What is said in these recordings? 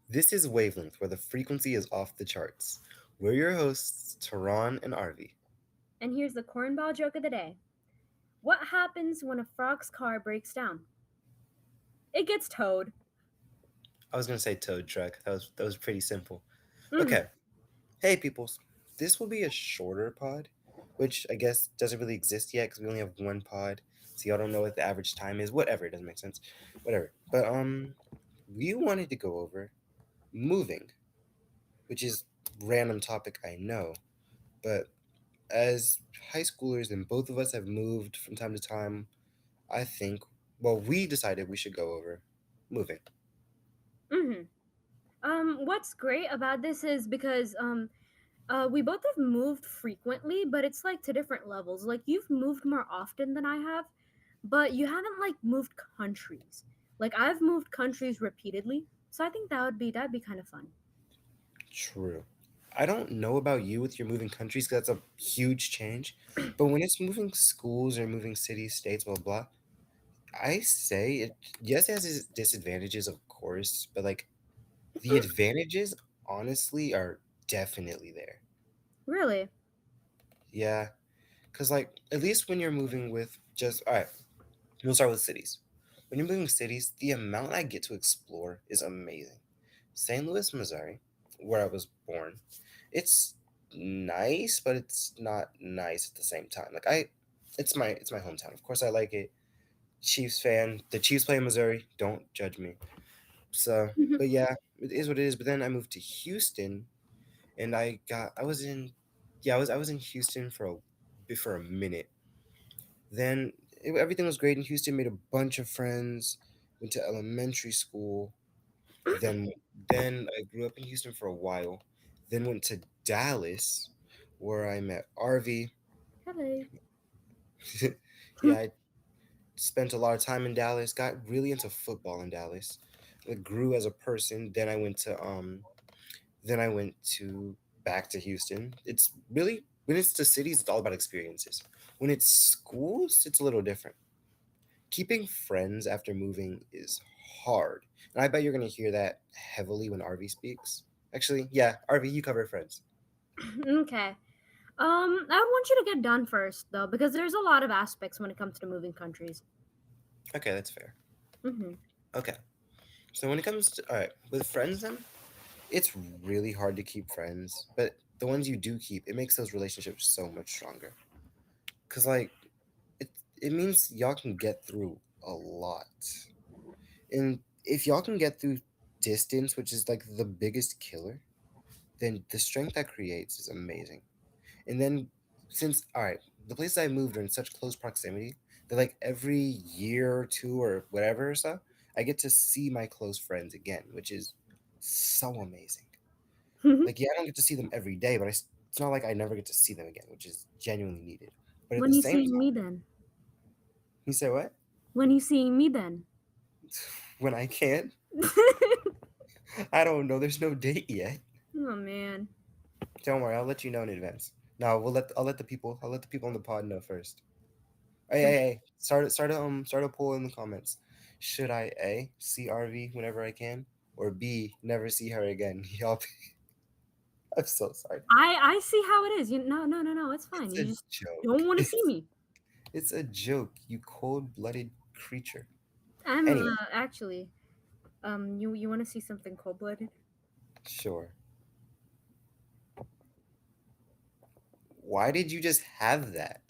This is Wavelength, where the frequency is off the charts. We're your hosts, Tehran and Arvi. And here's the cornball joke of the day. What happens when a frog's car breaks down? It gets towed. I was gonna say toad truck. That was pretty simple. Mm-hmm. Okay. Hey peoples. This will be a shorter pod, which I guess doesn't really exist yet because we only have one pod. So y'all don't know what the average time is. Whatever, it doesn't make sense. Whatever. But we wanted to go over moving, which is random topic I know. But as high schoolers and both of us have moved from time to time, I think, well, we decided we should go over moving. Mm-hmm. What's great about this is because we both have moved frequently, but it's like to different levels. Like you've moved more often than I have, but you haven't like moved countries. Like I've moved countries repeatedly, so I think that'd be kind of fun. True. I don't know about you with your moving countries, 'cause that's a huge change. But when it's moving schools or moving cities, states, blah, blah, I say it, yes, it has its disadvantages, of course, but like the advantages, honestly, are definitely there. Really? Yeah. Because, like, at least when you're moving with just, all right, we'll start with cities. When you're moving cities, the amount I get to explore is amazing. St. Louis, Missouri, where I was born, it's nice, but it's not nice at the same time. It's my hometown. Of course, I like it. Chiefs fan. The Chiefs play in Missouri. Don't judge me. So, but yeah, it is what it is. But then I moved to Houston, and I was in Houston for a minute. Then everything was great in Houston. Made a bunch of friends. Went to elementary school. Then then I grew up in Houston for a while. Then went to Dallas, where I met Arvi. Hello. Yeah, I spent a lot of time in Dallas. Got really into football in Dallas. I grew as a person. Then I went to back to Houston. It's really, when it's to cities, it's all about experiences. When it's schools, it's a little different. Keeping friends after moving is hard. And I bet you're going to hear that heavily when RV speaks. Actually, yeah, RV, you cover friends. Okay. I would want you to get done first, though, because there's a lot of aspects when it comes to moving countries. Okay, that's fair. Mm-hmm. Okay. So when it comes to, all right, with friends then, it's really hard to keep friends, but the ones you do keep, it makes those relationships so much stronger. Cause like it means y'all can get through a lot. And if y'all can get through distance, which is like the biggest killer, then the strength that creates is amazing. And then since all right, the places I moved are in such close proximity that like every year or two or whatever or so, I get to see my close friends again, which is so amazing. Like yeah, I don't get to see them every day, but it's not like I never get to see them again, which is genuinely needed. But at When the you same seeing me time, then? you say what? When you seeing me then? When I can, I don't know. There's no date yet. Oh man. Don't worry, I'll let you know in advance. No, I'll let the people on the pod know first. Hey, start a poll in the comments. Should I A, see RV whenever I can, or B, never see her again? Y'all, I'm so sorry. I see how it is. You no. It's fine. It's You a just don't joke. want to see It's me. it's a joke. You cold-blooded creature. I'm Anyway, actually you want to see something cold blooded? sure. Why did you just have that?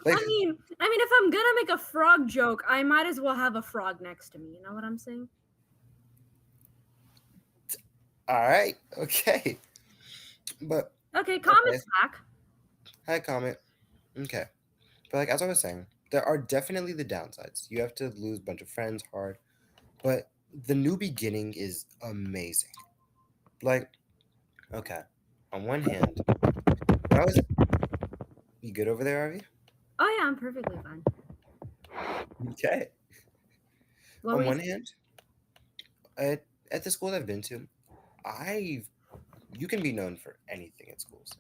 Like, I mean, if I'm gonna make a frog joke, I might as well have a frog next to me. You know what I'm saying? all right, okay, but Okay, okay. comments back. Hi, comment. Okay, but like as I was saying, there are definitely the downsides. You have to lose a bunch of friends hard, but the new beginning is amazing. Like, okay, on one hand, when I was, you good over there, Avi? Oh yeah, I'm perfectly fine. Okay. What were On you one saying? hand, at the schools I've been to, I've you can be known for anything at schools.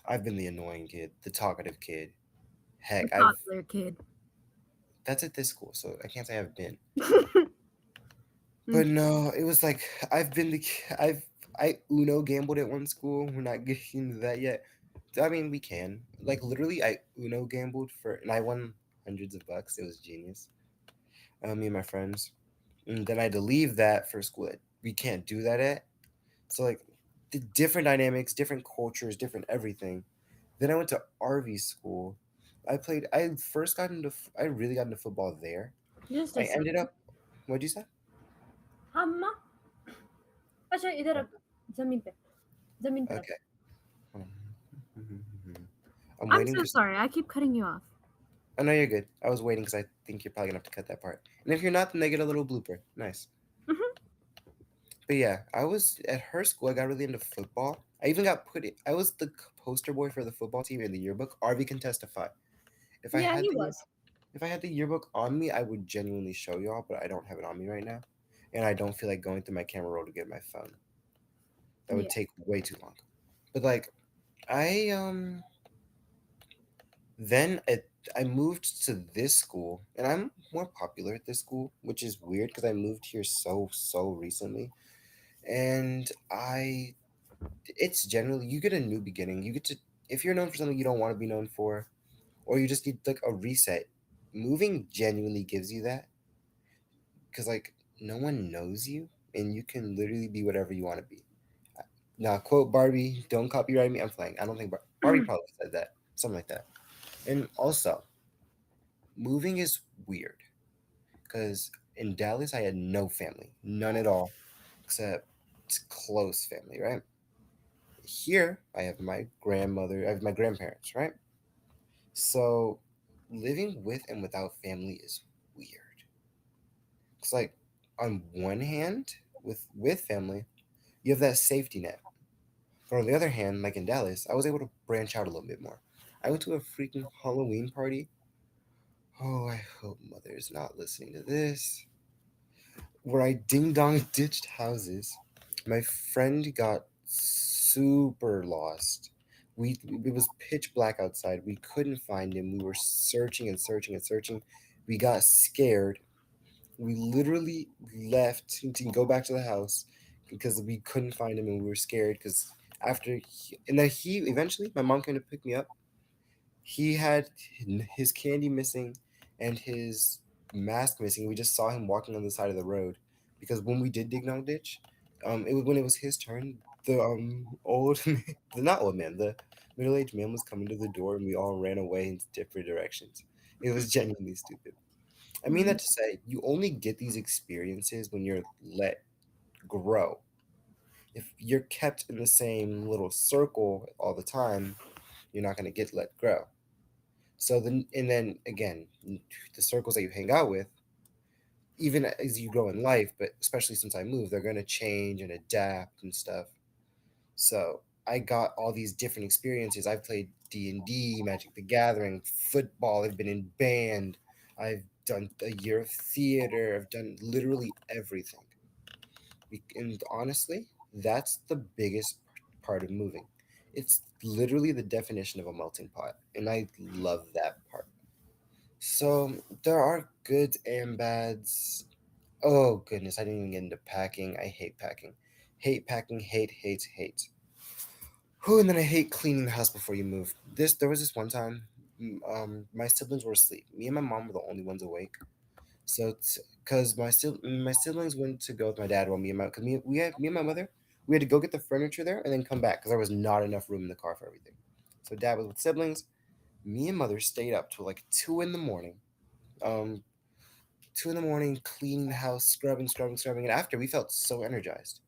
I've been the annoying kid, the talkative kid. The Heck, toddler kid. that's at this school, so I can't say I've been. But no, it was like I've been the I Uno gambled at one school. We're not getting into that yet. I mean, we can. Like literally, I Uno gambled for, and I won hundreds of bucks. It was genius. Me and my friends, and then I had to leave that for a school that we can't do that at. So like, the different dynamics, different cultures, different everything. Then I went to RV school. I played. I first got into. I really got into football there. Just a I ended second. up. What'd you say? अम्मा अच्छा इधर Oh, आ, जमीन पे जमीन पे रख. okay. I'm I'm waiting so for. sorry. I keep cutting you off. Oh no, you're good. I was waiting because I think you're probably gonna have to cut that part. And if you're not, then they get a little blooper. Nice. Hmm. But yeah, I was at her school. I got really into football. I even got put. I was the poster boy for the football team in the yearbook. RV can testify. If I Yeah, had he the was. if I had the yearbook on me, I would genuinely show y'all. But I don't have it on me right now, and I don't feel like going through my camera roll to get my phone. That would Yeah. take way too long. But like I then I moved to this school, and I'm more popular at this school, which is weird because I moved here so recently. And I it's generally you get a new beginning. You get to if you're known for something you don't want to be known for, or you just need like a reset. Moving genuinely gives you that because like no one knows you, and you can literally be whatever you want to be. Now, quote Barbie, don't copyright me. I'm playing. I don't think Barbie probably said that, something like that. And also, moving is weird because in Dallas I had no family, none at all, except close family, right? Here I have my grandmother, I have my grandparents, right? So living with and without family is weird. It's like on one hand, with family, you have that safety net. But on the other hand, like in Dallas, I was able to branch out a little bit more. I went to a freaking Halloween party. Oh, I hope mother is not listening to this. Where I ding dong ditched houses. My friend got super lost. It was pitch black outside. We couldn't find him. We were searching and searching and searching. We got scared. We literally left to go back to the house because we couldn't find him and we were scared because and then he eventually my mom came to pick me up. He had his candy missing and his mask missing. We just saw him walking on the side of the road because when we did dig dog ditch, it was when it was his turn. The old the not old man, the middle aged man was coming to the door, and we all ran away in different directions. It was genuinely stupid. I mean that to say, you only get these experiences when you're let grow. If you're kept in the same little circle all the time, you're not going to get let grow. So then, and then again, the circles that you hang out with, even as you grow in life, but especially since I moved, they're going to change and adapt and stuff. So I got all these different experiences. I've played D&D, Magic the Gathering, football. I've been in band. I've done a year of theater. I've done literally everything. And honestly, that's the biggest part of moving. It's literally the definition of a melting pot, and I love that part. So there are goods and bads. Oh goodness, I didn't even get into packing. I hate packing. Hate packing, hate. Who and then I hate cleaning the house before you move. There was this one time, my siblings were asleep. Me and my mom were the only ones awake. So, because my siblings went to go with my dad while me and my cause me and my mother we had to go get the furniture there and then come back because there was not enough room in the car for everything. So dad was with siblings. Me and mother stayed up till like 2 in the morning. Um, 2 in the morning cleaning the house, scrubbing, and after we felt so energized.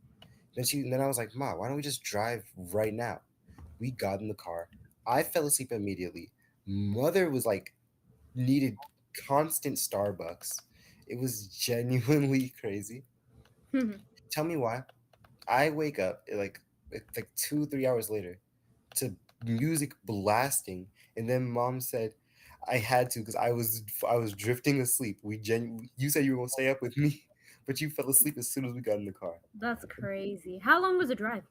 Then I was like, Ma, why don't we just drive right now? We got in the car. I fell asleep immediately. Mother was like needed constant Starbucks. It was genuinely crazy. Tell me why. I wake up like 2 3 hours later to music blasting, and then mom said I had to because I was drifting asleep. You said you were gonna stay up with me, but you fell asleep as soon as we got in the car. That's crazy. How long was the drive?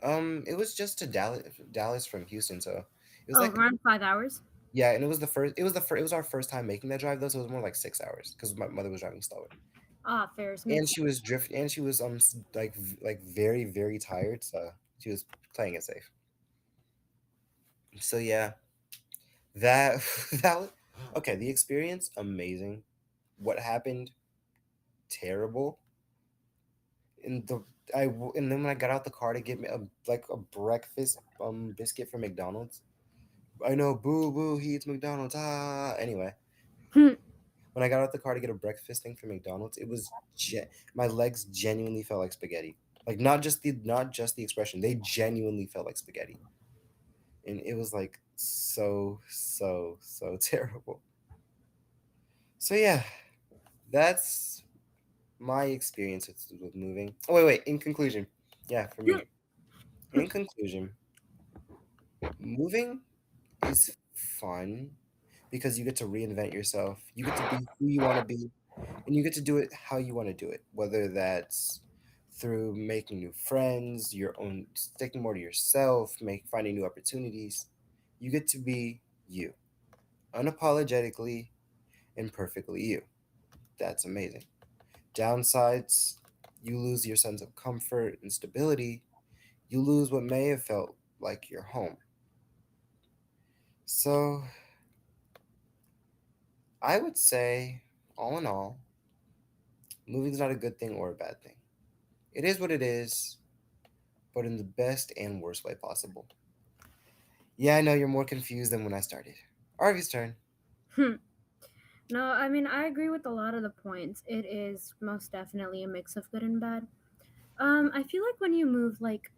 It was just to Dallas from Houston, so it was Oh, like around 5 hours. yeah, and it was our first time making that drive though, so it was more like 6 hours because my mother was driving slower. Ah, fairs And makes she was drift, and she was like very very tired, so she was playing it safe. So yeah, that that was, okay. The experience amazing. What happened terrible. And and then when I got out the car to get me a breakfast biscuit from McDonald's. I know, boo boo, he eats McDonald's. Ah, anyway, sense. when I got out the car to get a breakfast thing from McDonald's, it was my legs genuinely felt like spaghetti. Like not just the expression, they genuinely felt like spaghetti, and it was like so terrible. So yeah, that's my experience with moving. Oh wait. In conclusion, yeah, for me. In conclusion, moving is fun because you get to reinvent yourself. You get to be who you want to be, and you get to do it how you want to do it, whether that's through making new friends, your own sticking more to yourself, finding new opportunities. You get to be you, unapologetically and perfectly you. That's amazing. Downsides, you lose your sense of comfort and stability. You lose what may have felt like your home. So, I would say, all in all, moving's not a good thing or a bad thing. It is what it is, but in the best and worst way possible. Yeah, I know you're more confused than when I started. Arvy's turn. No, I mean I agree with a lot of the points. It is most definitely a mix of good and bad. I feel like when you move like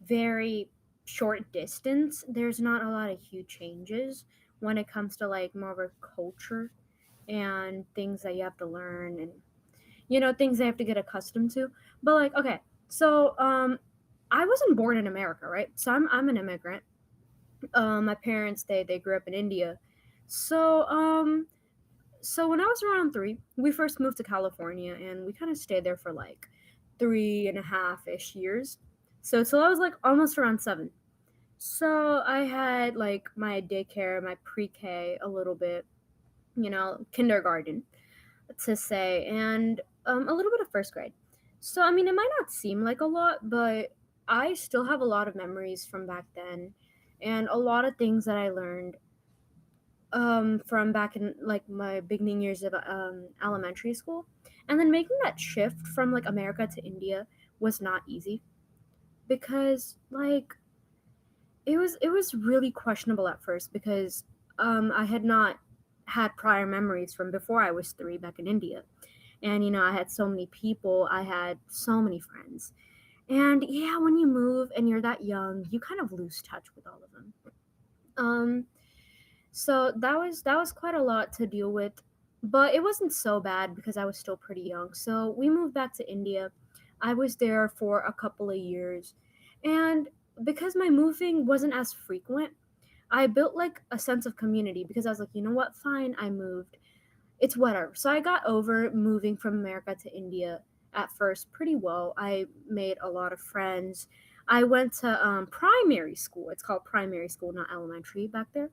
very short distance, there's not a lot of huge changes when it comes to like more of a culture and things that you have to learn and things they have to get accustomed to. But like, okay, so I wasn't born in America, right? So I'm an immigrant. My parents they grew up in India. So so when I was around 3, we first moved to California and we kind of stayed there for like 3.5 ish years. So till I was like almost around 7. So I had like my daycare, my pre-K a little bit, kindergarten to say, and a little bit of first grade. So, I mean, it might not seem like a lot, but I still have a lot of memories from back then and a lot of things that I learned from back in like my beginning years of elementary school. And then making that shift from like America to India was not easy because like it was really questionable at first because I had not had prior memories from before I was 3 back in India. And I had so many people, I had so many friends. And yeah, when you move and you're that young, you kind of lose touch with all of them. Um so that was quite a lot to deal with, but it wasn't so bad because I was still pretty young. So we moved back to India. I was there for a couple of years. And because my moving wasn't as frequent, I built like a sense of community because I was like, you know what? Fine, I moved. It's whatever. So I got over moving from America to India at first pretty well. I made a lot of friends. I went to primary school. It's called primary school, not elementary back there.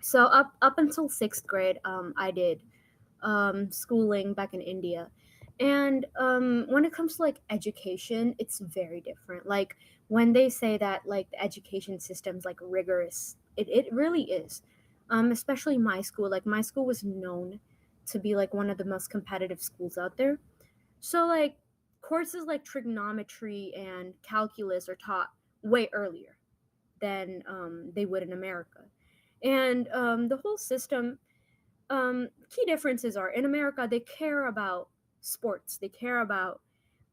So up until 6th grade, I did schooling back in India. And when it comes to like education, it's very different. Like when they say that like the education system's like rigorous, it really is. Especially my school. Like my school was known to be like one of the most competitive schools out there. So like courses like trigonometry and calculus are taught way earlier than they would in America. And the whole system, key differences are in America, they care about sports, they care about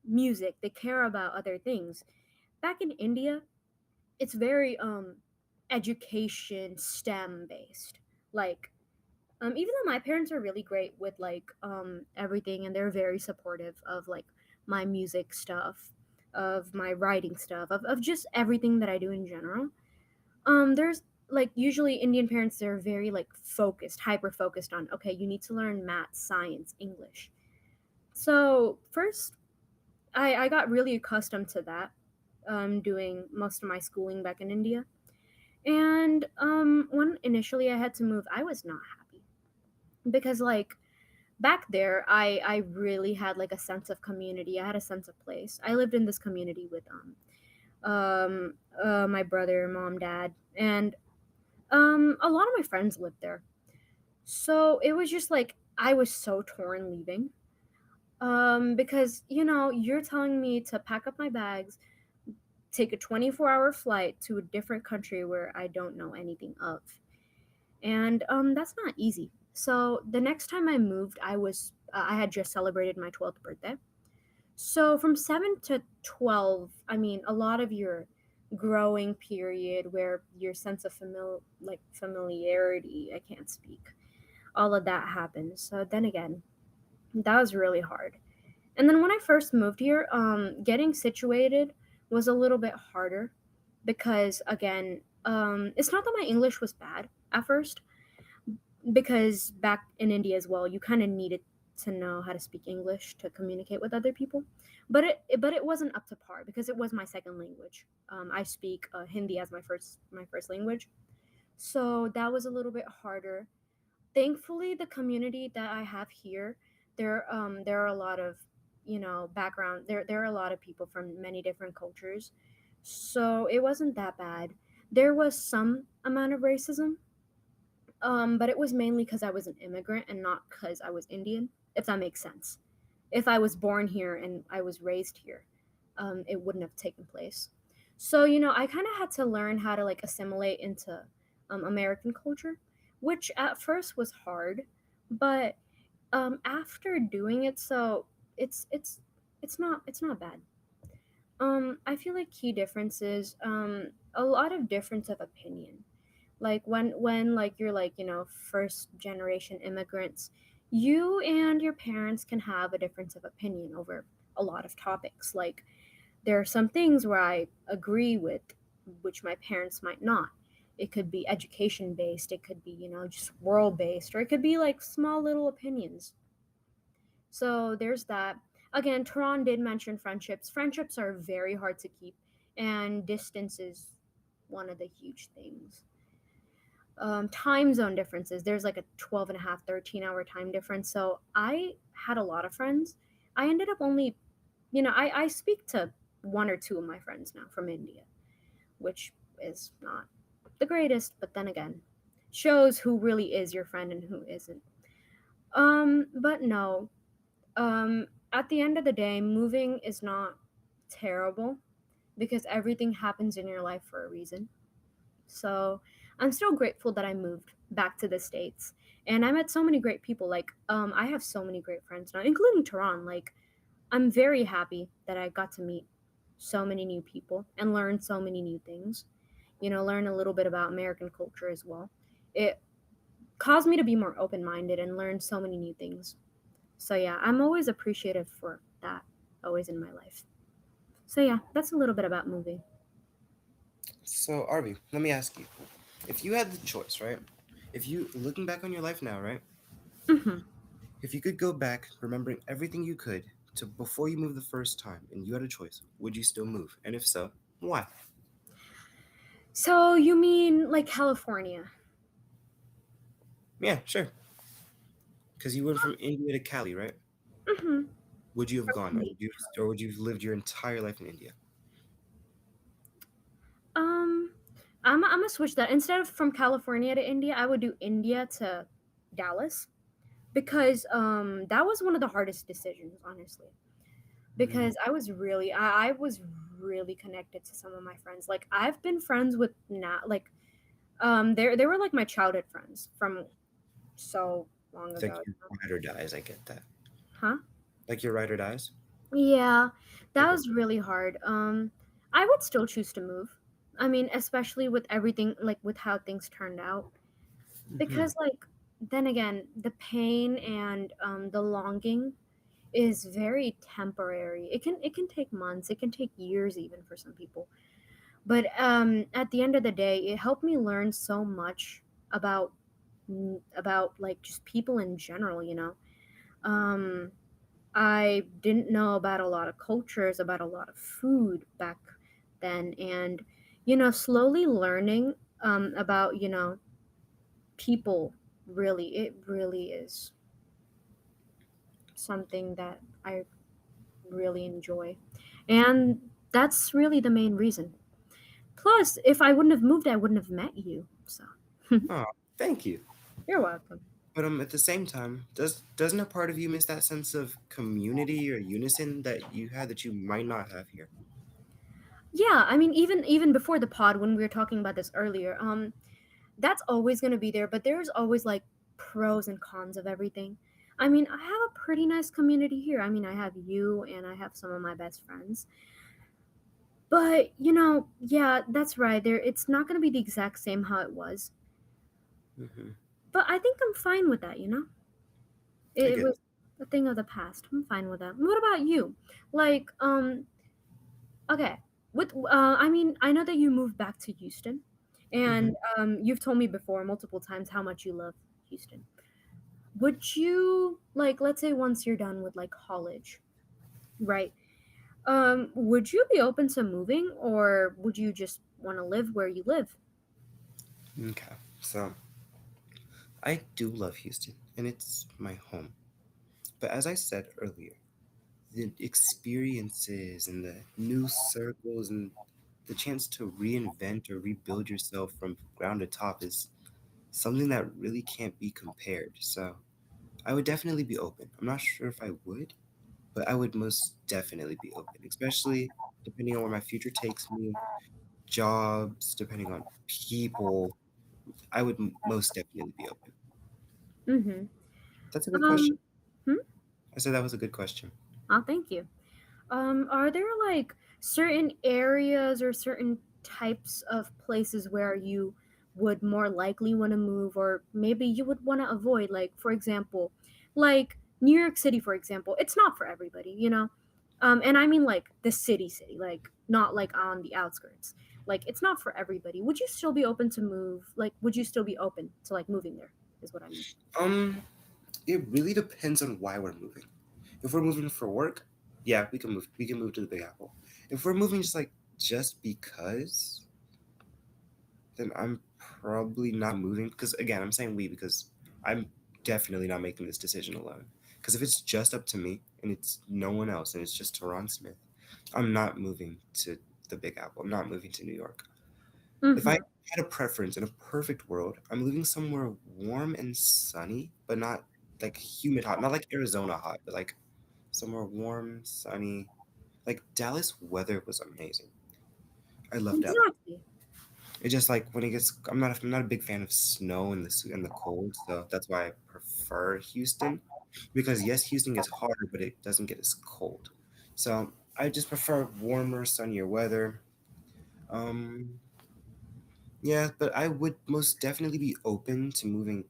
music, they care about other things. Back in India, it's very education STEM based. Like, even though my parents are really great with like everything and they're very supportive of like my music stuff, of my writing stuff, of just everything that I do in general. There's like usually Indian parents, they're very like focused, hyper focused on, okay, you need to learn math, science, English. So first I got really accustomed to that, doing most of my schooling back in India. And when initially I had to move, I was not happy because like back there I really had like a sense of community. I had a sense of place. I lived in this community with my brother, mom, dad, and a lot of my friends lived there. So it was just like I was so torn leaving. Because you're telling me to pack up my bags, take a 24-hour flight to a different country where I don't know anything of. And that's not easy. So the next time I moved, I had just celebrated my 12th birthday. So from 7 to 12, I mean, a lot of your growing period where your sense of familiarity, I can't speak, all of that happens. So then again, that was really hard. And then when I first moved here, getting situated was a little bit harder because again, it's not that my English was bad at first, because back in India as well, you kind of needed to know how to speak English to communicate with other people, but it wasn't up to par because it was my second language. I speak Hindi as my first language, so that was a little bit harder. Thankfully, the community that I have here, there are a lot of background. There are a lot of people from many different cultures, so it wasn't that bad. There was some amount of racism, but it was mainly because I was an immigrant and not because I was Indian, if that makes sense. If I was born here and I was raised here, it wouldn't have taken place. So, I kind of had to learn how to like assimilate into American culture, which at first was hard, but after doing it, so it's not bad. I feel like key differences, a lot of difference of opinion, like when like you're like first generation immigrants, you and your parents can have a difference of opinion over a lot of topics. Like there are some things where I agree with, which my parents might not. It could be education based, it could be just world based, or it could be like small little opinions. So there's that. Again, Tehran did mention friendships. Friendships are very hard to keep, and distance is one of the huge things. Time zone differences. There's like a 12 and a half, 13-hour time difference. So I had a lot of friends. I ended up only, I speak to one or two of my friends now from India, which is not the greatest, but then again, shows who really is your friend and who isn't. But no, at the end of the day, moving is not terrible because everything happens in your life for a reason. So I'm still grateful that I moved back to the States. And I met so many great people. Like, I have so many great friends now, including Tehran. Like, I'm very happy that I got to meet so many new people and learn so many new things. Learn a little bit about American culture as well. It caused me to be more open minded and learn so many new things. So, yeah, I'm always appreciative for that, always in my life. So, yeah, that's a little bit about moving. So, Arby, let me ask you, if you had the choice, right? If you looking back on your life now, right? Hmm. If you could go back, remembering everything you could to before you moved the first time, and you had a choice, would you still move? And if so, why? So, you mean like California? Yeah, sure. Because you went from India to Cali, right? Hmm. Would you have gone, or would you have lived your entire life in India? Um, I'm gonna switch that. Instead of from California to India, I would do India to Dallas because that was one of the hardest decisions, honestly. Mm, Because I was really connected to some of my friends. Like I've been friends with now, like they were like my childhood friends from so long it's like ago. your ride or dies. I get that. Huh? Like your ride or dies. Yeah, I that get was really hard. I would still choose to move. I mean, especially with everything, like with how things turned out. that. Hmm. Because, like, then again, the pain and the longing is very temporary. It can take months, it can take years even for some people. But at the end of the day, it helped me learn so much about about like just people in general. Um, I didn't know about a lot of cultures, about a lot of food back then, and slowly learning about people, really, it really is. something that I really enjoy. And that's really the main reason. Plus, if I wouldn't have moved, I wouldn't have met you. So, Oh, thank you. you're welcome. But at the same time, doesn't a part of you miss that sense of community or unison that you had that you might not have here? Yeah, I mean, even before the pod, when we were talking about this earlier, that's always going to be there, but there's always like pros and cons of everything. I mean, I have a pretty nice community here. I mean, I have you and I have some of my best friends. But, yeah, that's right. There it's not going to be the exact same how it was. Hmm. But I think I'm fine with that. I It get was it. a thing of the past. I'm fine with that. What about you? Like, okay. I mean, I know that you moved back to Houston, Hmm. and you've told me before multiple times how much you love Houston. Would you like, let's say once you're done with like college, right? Would you be open to moving, or would you just want to live where you live? Okay. So I do love Houston, and it's my home. But as I said earlier, the experiences and the new circles and the chance to reinvent or rebuild yourself from ground to top is something that really can't be compared. So I would definitely be open. I'm not sure if I would, but I would most definitely be open, especially depending on where my future takes me, jobs, depending on people. I would most definitely be open. Mm-hmm. That's a good question. Um, hmm? I said that was a good question. Oh, thank you. Are there like certain areas or certain types of places where you would more likely want to move, or maybe you would want to avoid? Like, for example, like New York City, for example, it's not for everybody. And I mean like the city, like not like on the outskirts. Like, it's not for everybody. Would you still be open to move? Like, would you still be open to like moving there? Is what I mean. Um, it really depends on why we're moving. If we're moving for work, yeah, we can move. We can move to the Big Apple. If we're moving just because, then I'm probably not moving. Because again, I'm saying we because I'm definitely not making this decision alone. Because if it's just up to me and it's no one else and it's just Teron Smith, I'm not moving to the Big Apple. I'm not moving to New York. If I Mm-hmm. had a preference in a perfect world, I'm living somewhere warm and sunny, but not like humid hot, not like Arizona hot, but like somewhere warm, sunny. Like Dallas weather was amazing. I love Dallas. Exactly. It's just like when it gets, I'm not a big fan of snow and the cold, so that's why I prefer Houston. Because yes, Houston gets hotter, but it doesn't get as cold. So I just prefer warmer, sunnier weather. Um, yeah, but I would most definitely be open to moving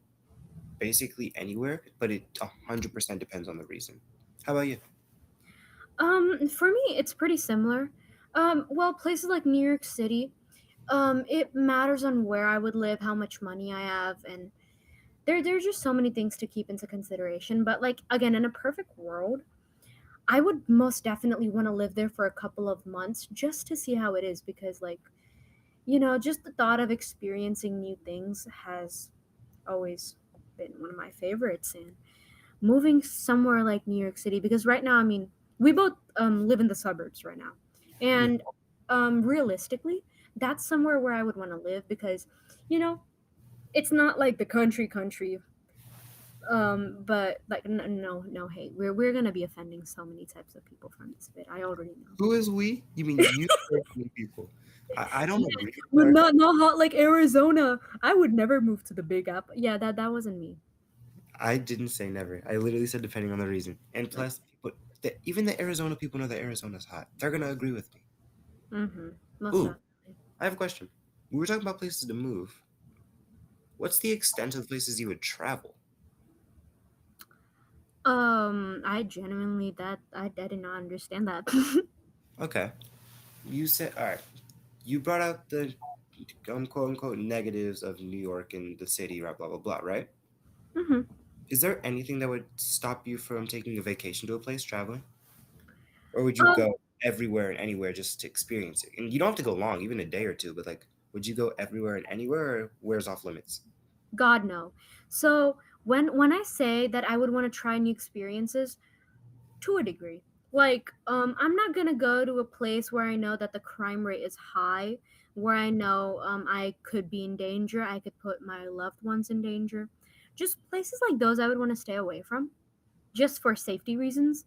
basically anywhere, but it 100% depends on the reason. How about you? For me, it's pretty similar. Well, places like New York City, it matters on where I would live, how much money I have, and there's just so many things to keep into consideration. But like again, in a perfect world, I would most definitely want to live there for a couple of months just to see how it is because like, just the thought of experiencing new things has always been one of my favorites. And moving somewhere like New York City, because right now, I mean, we both live in the suburbs right now, Yeah. and realistically, that's somewhere where I would want to live because, you know, it's not like the country, but like no hate. We're gonna be offending so many types of people from this bit. I already know. Who is we? You mean you personally people? I don't Yeah, agree with but that. not hot like Arizona. I would never move to the Big Apple. Yeah, that wasn't me. I didn't say never. I literally said depending on the reason. And Like, plus, even the Arizona people know that Arizona's hot. They're gonna agree with me. most Ooh, definitely. I have a question. We were talking about places to move. What's the extent of the places you would travel? I genuinely I did not understand that. Okay, you said all right. You brought out the quote unquote negatives of New York and the city, right? Blah blah blah. Right? hmm Is there anything that would stop you from taking a vacation to a place, traveling? Or would you Um, go everywhere and anywhere just to experience it? And you don't have to go long, even a day or two, but like, would you go everywhere and anywhere or where's off limits? God no. So when I say that I would want to try new experiences, to a degree. Like, I'm not gonna go to a place where I know that the crime rate is high, where I know I could be in danger, I could put my loved ones in danger. Just places like those I would want to stay away from, just for safety reasons.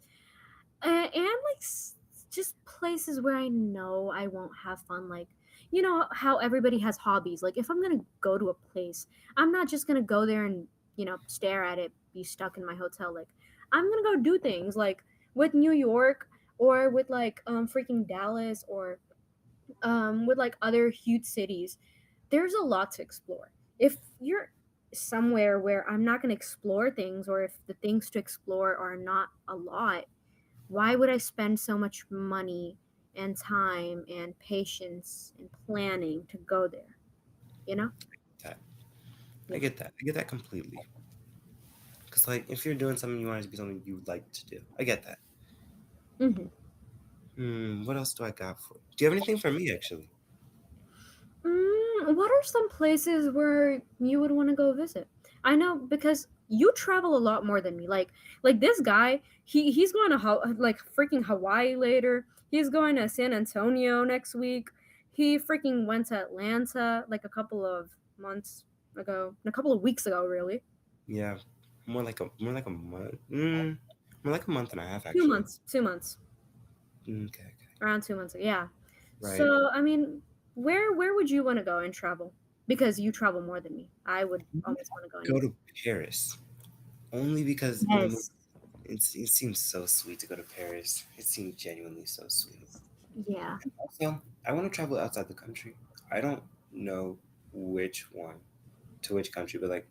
And like just places where I know I won't have fun. Like, you know how everybody has hobbies. Like, if I'm gonna go to a place, I'm not just gonna go there and stare at it, be stuck in my hotel. Like, I'm gonna go do things. Like with New York, or with like freaking Dallas, or with like other huge cities. There's a lot to explore. If you're somewhere where I'm not gonna explore things, or if the things to explore are not a lot, why would I spend so much money and time and patience and planning to go there? You know? That I Yeah. get that. I get that completely. Because like, if you're doing something, you want it to be something you like to do. I get that. Hmm. What else do I got for? Do you have anything for me actually? What are some places where you would want to go visit? I know because you travel a lot more than me. Like this guy, he's going to like freaking Hawaii later. He's going to San Antonio next week. He freaking went to Atlanta like a couple of months ago, a couple of weeks ago, really. Yeah, more like a month. More like a month and a half Two actually. months, 2 months, Okay, around 2 months ago. Yeah. right. So I mean, where would you want to go and travel? Because you travel more than me. I would always want to go Go anywhere. to Paris only because in the movie Yes. it seems so sweet to go to Paris. It seems genuinely so sweet. Yeah. Also, I want to travel outside the country. I don't know which one to which country, but like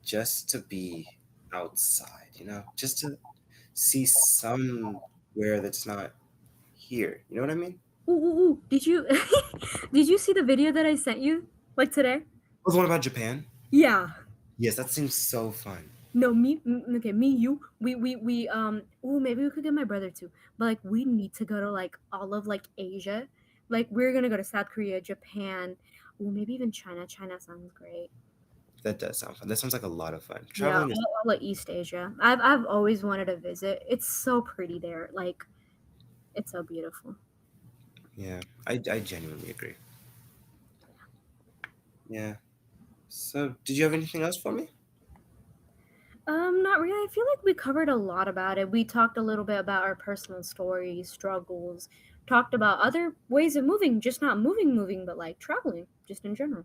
just to be outside, just to see somewhere that's not here. You know what I mean? Ooh, ooh, ooh. Did you did you see the video that I sent you like today? Oh, the one about Japan? Yeah. Yes, that seems so fun. No, okay, me, you, ooh, maybe we could get my brother too. But like, we need to go to like all of like Asia. Like, we're gonna go to South Korea, Japan, ooh, maybe even China. China sounds great. That does sound fun. That sounds like a lot of fun. Yeah, Traveling is, all of East Asia. I've always wanted to visit. It's so pretty there. Like, it's so beautiful. yeah, I genuinely agree. Yeah. So, did you have anything else for me? Not really. I feel like we covered a lot about it. We talked a little bit about our personal stories, struggles, talked about other ways of moving, just not moving, but like traveling, just in general.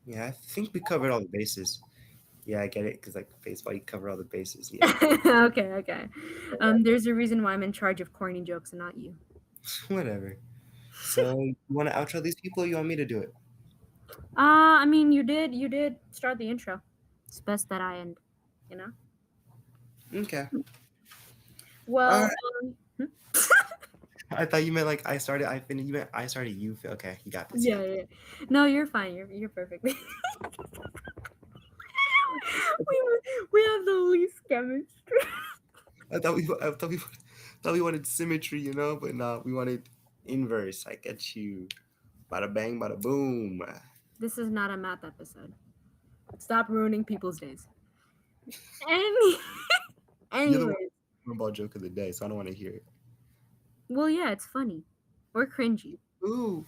Yeah, I think we covered all the bases. Yeah, I get it because like baseball, you cover all the bases. Yeah, Okay, okay. There's a reason why I'm in charge of corny jokes and not you. whatever. So, you want to outro these people? Or you want me to do it? I mean, you did start the intro. It's best that I end, you know? Okay. All Well, right. hmm? I thought you meant like I started, I finished. You meant I started, you. Okay, you got this. You Yeah, got yeah. No, you're fine. You're perfect. we we have the least chemistry. I thought we wanted symmetry, but no, we wanted inverse. I get you. Bada bang, bada boom. This is not a math episode. Stop ruining people's days. Any, You're the anyways, one ball joke of the day, so I don't want to hear it. well, yeah, it's funny or cringy. Ooh,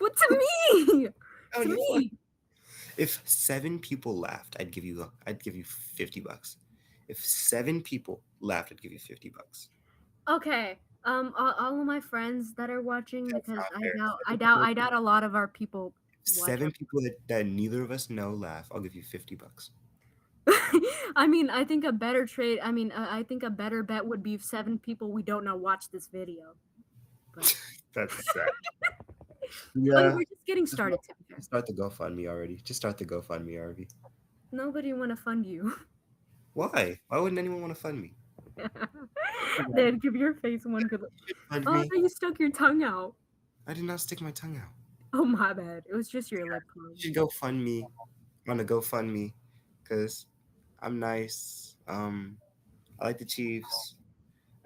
But to me, found to you fun. me. If 7 people laughed, I'd give you $50. If 7 people laughed, I'd give you $50. Okay. All of my friends that are watching, That's because not fair. I doubt a lot of our people If watch our. 7 people that neither of us know laugh, I'll give you $50. I mean, I think a better trade. I mean, I think a better bet would be if 7 people we don't know watch this video. But That's sad. but Yeah. we're just getting Just started. To be fair, start the GoFundMe already. Just start the GoFundMe already. nobody want to fund you. Why? Why wouldn't anyone want to fund me? Then give your face one good. Fund Oh, me? you stuck your tongue out. I did not stick my tongue out. Oh my bad. It was just your lip You curl. should go fund me on the GoFundMe because I'm nice. I like the Chiefs.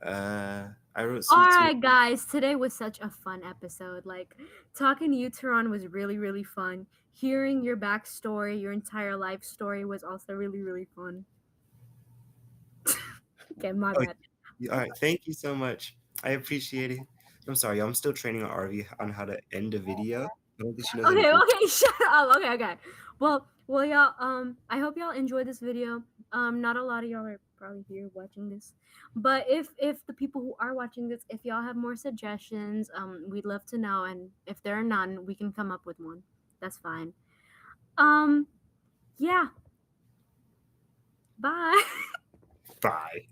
I wrote All Sweet Sweet. right, guys. Today was such a fun episode. Like talking to you, Tehran, was really, really fun. Hearing your backstory, your entire life story was also really, really fun. Okay, my Oh, bad. All right, thank you so much. I appreciate it. I'm sorry, y'all, I'm still training our RV on how to end a video. I don't think she knows how to Okay, do okay, shut up. Okay, okay. Well, y'all. I hope y'all enjoyed this video. Not a lot of y'all are probably here watching this, but if the people who are watching this, if y'all have more suggestions, we'd love to know. And if there are none, we can come up with one. That's fine. Um, yeah. Bye. Bye.